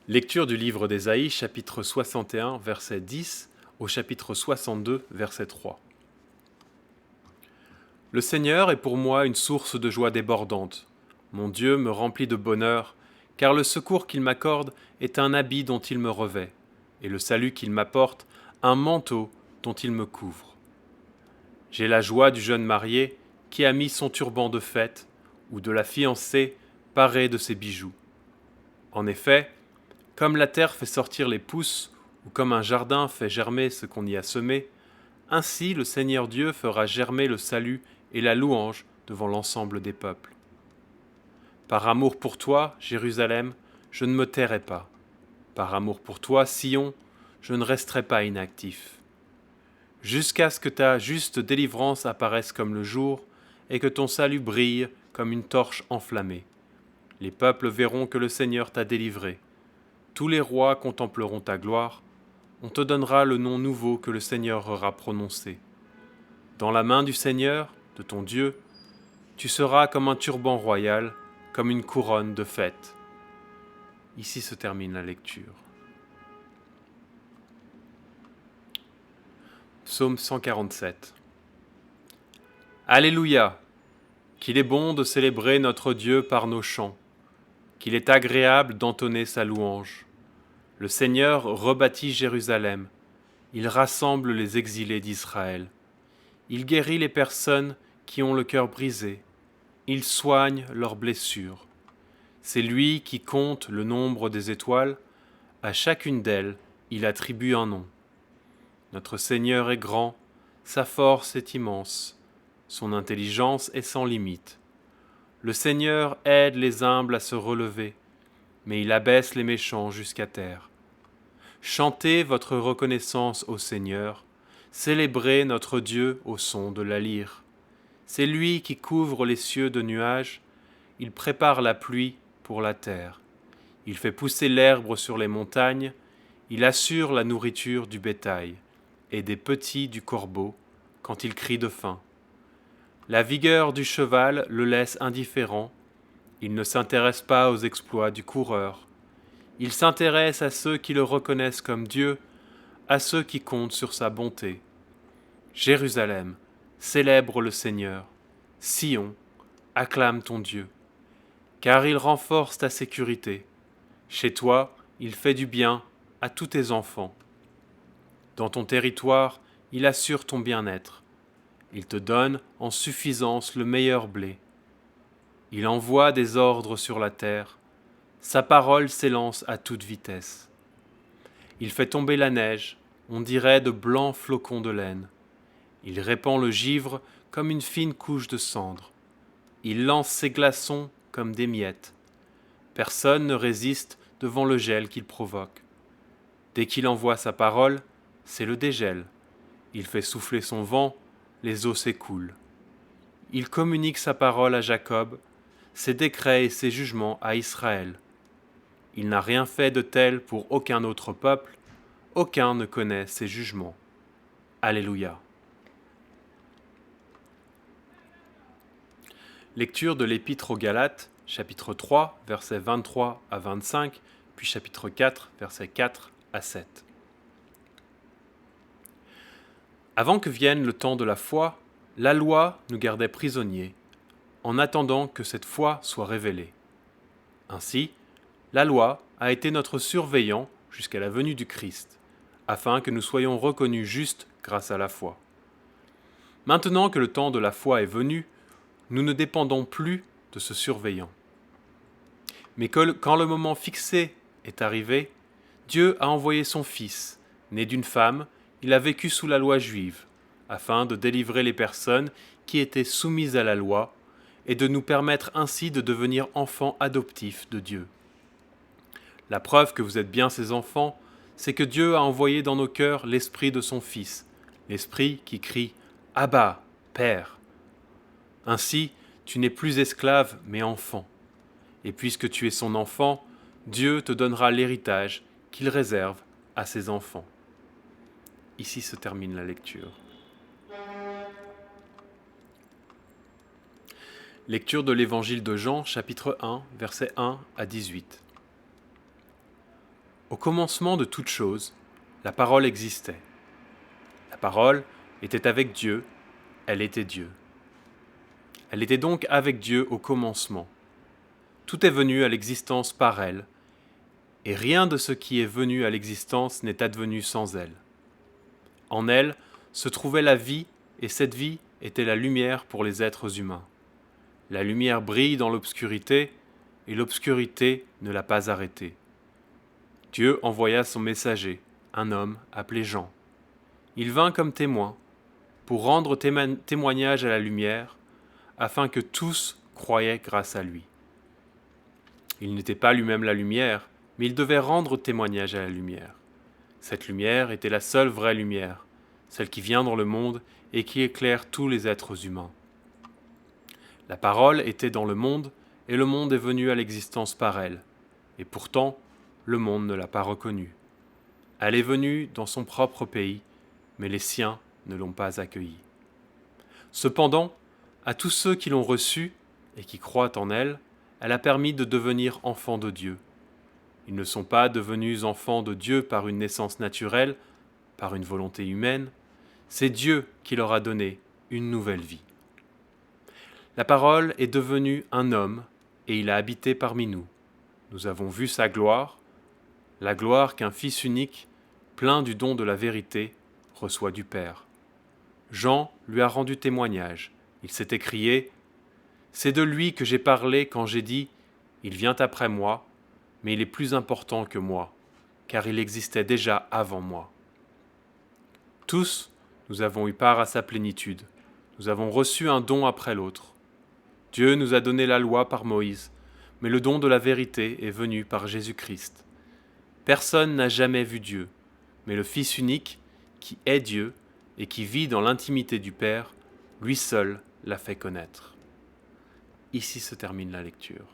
Lecture du livre d'Ésaïe, chapitre 61, verset 10 au chapitre 62, verset 3. Le Seigneur est pour moi une source de joie débordante. Mon Dieu me remplit de bonheur, car le secours qu'il m'accorde est un habit dont il me revêt, et le salut qu'il m'apporte, un manteau dont il me couvre. J'ai la joie du jeune marié qui a mis son turban de fête, ou de la fiancée parée de ses bijoux. En effet, comme la terre fait sortir les pousses, ou comme un jardin fait germer ce qu'on y a semé, ainsi le Seigneur Dieu fera germer le salut et la louange devant l'ensemble des peuples. Par amour pour toi, Jérusalem, je ne me tairai pas. Par amour pour toi, Sion, je ne resterai pas inactif. Jusqu'à ce que ta juste délivrance apparaisse comme le jour, et que ton salut brille comme une torche enflammée. Les peuples verront que le Seigneur t'a délivré. Tous les rois contempleront ta gloire. On te donnera le nom nouveau que le Seigneur aura prononcé. Dans la main du Seigneur, de ton Dieu, tu seras comme un turban royal, comme une couronne de fête. Ici se termine la lecture. Psaume 147. Alléluia! Qu'il est bon de célébrer notre Dieu par nos chants, qu'il est agréable d'entonner sa louange. Le Seigneur rebâtit Jérusalem, il rassemble les exilés d'Israël. Il guérit les personnes qui ont le cœur brisé, il soigne leurs blessures. C'est lui qui compte le nombre des étoiles, à chacune d'elles il attribue un nom. Notre Seigneur est grand, sa force est immense, son intelligence est sans limite. Le Seigneur aide les humbles à se relever, mais il abaisse les méchants jusqu'à terre. Chantez votre reconnaissance au Seigneur, célébrez notre Dieu au son de la lyre. C'est lui qui couvre les cieux de nuages, il prépare la pluie pour la terre. Il fait pousser l'herbe sur les montagnes, il assure la nourriture du bétail et des petits du corbeau quand il crie de faim. La vigueur du cheval le laisse indifférent, il ne s'intéresse pas aux exploits du coureur. Il s'intéresse à ceux qui le reconnaissent comme Dieu, à ceux qui comptent sur sa bonté. Jérusalem, célèbre le Seigneur. Sion, acclame ton Dieu. Car il renforce ta sécurité. Chez toi, il fait du bien à tous tes enfants. Dans ton territoire, il assure ton bien-être. Il te donne en suffisance le meilleur blé. Il envoie des ordres sur la terre. Sa parole s'élance à toute vitesse. Il fait tomber la neige, on dirait de blancs flocons de laine. Il répand le givre comme une fine couche de cendre. Il lance ses glaçons comme des miettes. Personne ne résiste devant le gel qu'il provoque. Dès qu'il envoie sa parole, c'est le dégel. Il fait souffler son vent, les eaux s'écoulent. Il communique sa parole à Jacob, ses décrets et ses jugements à Israël. Il n'a rien fait de tel pour aucun autre peuple, aucun ne connaît ses jugements. Alléluia. Lecture de l'Épître aux Galates, chapitre 3, versets 23 à 25, puis chapitre 4, versets 4 à 7. Avant que vienne le temps de la foi, la loi nous gardait prisonniers, en attendant que cette foi soit révélée. Ainsi, la loi a été notre surveillant jusqu'à la venue du Christ, afin que nous soyons reconnus justes grâce à la foi. Maintenant que le temps de la foi est venu, nous ne dépendons plus de ce surveillant. Mais quand le moment fixé est arrivé, Dieu a envoyé son Fils, né d'une femme, il a vécu sous la loi juive, afin de délivrer les personnes qui étaient soumises à la loi et de nous permettre ainsi de devenir enfants adoptifs de Dieu. La preuve que vous êtes bien ses enfants, c'est que Dieu a envoyé dans nos cœurs l'Esprit de son Fils, l'Esprit qui crie « Abba, Père ». Ainsi, tu n'es plus esclave, mais enfant. Et puisque tu es son enfant, Dieu te donnera l'héritage qu'il réserve à ses enfants. Ici se termine la lecture. Lecture de l'Évangile de Jean, chapitre 1, versets 1 à 18. Au commencement de toute chose, la parole existait. La parole était avec Dieu, elle était Dieu. Elle était donc avec Dieu au commencement. Tout est venu à l'existence par elle, et rien de ce qui est venu à l'existence n'est advenu sans elle. En elle se trouvait la vie, et cette vie était la lumière pour les êtres humains. La lumière brille dans l'obscurité, et l'obscurité ne l'a pas arrêtée. Dieu envoya son messager, un homme appelé Jean. Il vint comme témoin, pour rendre témoignage à la lumière, afin que tous croyaient grâce à lui. Il n'était pas lui-même la lumière, mais il devait rendre témoignage à la lumière. Cette lumière était la seule vraie lumière, celle qui vient dans le monde et qui éclaire tous les êtres humains. La parole était dans le monde, et le monde est venu à l'existence par elle, et pourtant le monde ne l'a pas reconnue. Elle est venue dans son propre pays, mais les siens ne l'ont pas accueillie. Cependant, à tous ceux qui l'ont reçue et qui croient en elle, elle a permis de devenir enfants de Dieu. Ils ne sont pas devenus enfants de Dieu par une naissance naturelle, par une volonté humaine, c'est Dieu qui leur a donné une nouvelle vie. La parole est devenue un homme et il a habité parmi nous. Nous avons vu sa gloire, la gloire qu'un Fils unique, plein du don de la vérité, reçoit du Père. Jean lui a rendu témoignage. Il s'est écrié « C'est de lui que j'ai parlé quand j'ai dit « Il vient après moi, mais il est plus important que moi, car il existait déjà avant moi. » Tous, nous avons eu part à sa plénitude. Nous avons reçu un don après l'autre. Dieu nous a donné la loi par Moïse, mais le don de la vérité est venu par Jésus-Christ. Personne n'a jamais vu Dieu, mais le Fils unique, qui est Dieu et qui vit dans l'intimité du Père, lui seul l'a fait connaître. Ici se termine la lecture.